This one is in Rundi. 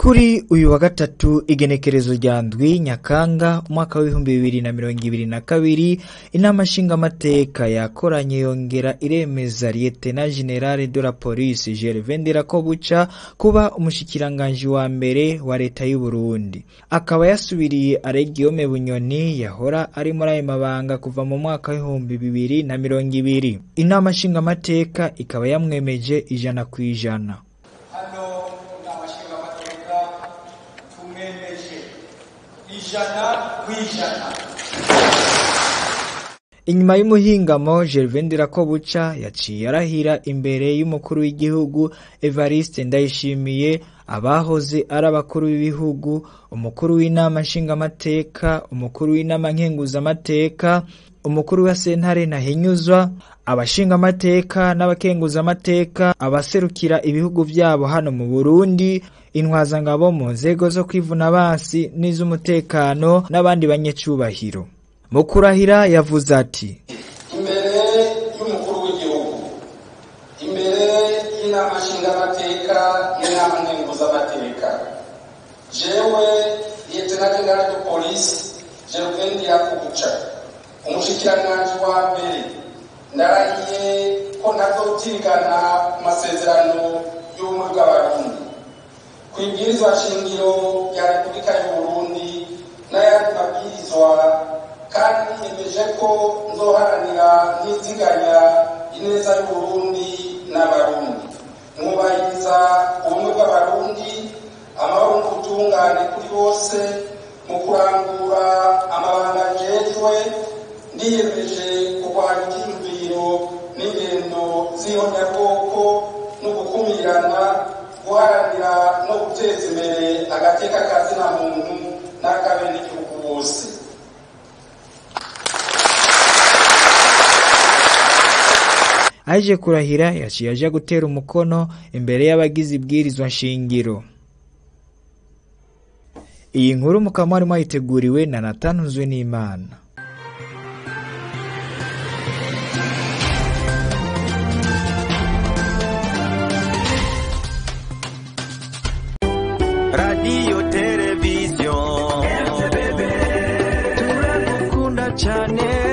Kuri uyu wa gatatu igenekerezo rya ndwi Nyakanga umwaka w'ibihumbi 2022 inama nshingamateka yakoranye yongera iremeza Lieutenant General de la Police Gervais Ndirakobuca kuba umushikiranganje wa mbere wa leta y'u Burundi. Akaba yasubiriye Aregiome Bunyoni yahora ari muri ayo mabanga kuva mu mwaka w'ibihumbi 2020. Inama nshingamateka ikaba yamwemeje 100%. Inyuma y'umuhingamo Gervais Ndirakobuca yaciye arahira imbere y'umukuru w'igihugu Evariste Ndayishimiye, abahoze ari abakuru b'ibihugu, umukuru w'inama nshingamateka, umukuru w'inama nkenguzamateka, umukuru wa sentare Ntahinyuzwa, abashingamateka n'abakenguzamateka, abaserukira ibihugu byabo hano mu Burundi, intwazangabo mu nzego zo kwivuna basi n'iz'umutekano n'abandi banyecubahiro. Mu kurahira yavuze ati: imbere y'umukuru w'igihugu, imbere y'inama nshingamateka n'inama nkenguzamateka, jewe Lieutenant General de Police Gervais Ndirakobuca, umushikiranganje wa mbere, ndarahiye ko ntazotirigana ku masezerano y'ubumwe bw'abarundi, kw'ibwirizwa shingiro ya Repubulika y'u Burundi n'ayandi mabwirizwa, kandi niyemeje ko nzoharanira n'iziganya ineza y'u Burundi n'abarundi, mwubahiriza ubumwe bw'abarundi, amahoro n'ubutungane kuri bose, mu kurangura amabanga njejwe. Niyemeje kurwanya ivyiyumviro n'ingendo z'ihonyabwoko no gukumirana, guharanira no guteza imbere agateka kazina muntu n'akabenegihugu bose. Aje kurahira yaciye aje gutera umukono imbere y'abagize ibwirizwa nshingiro. Iyi nkuru mukaba mwari mwayiteguriwe na Nathan Nzwenimana. Radio Television, turakunda cyane.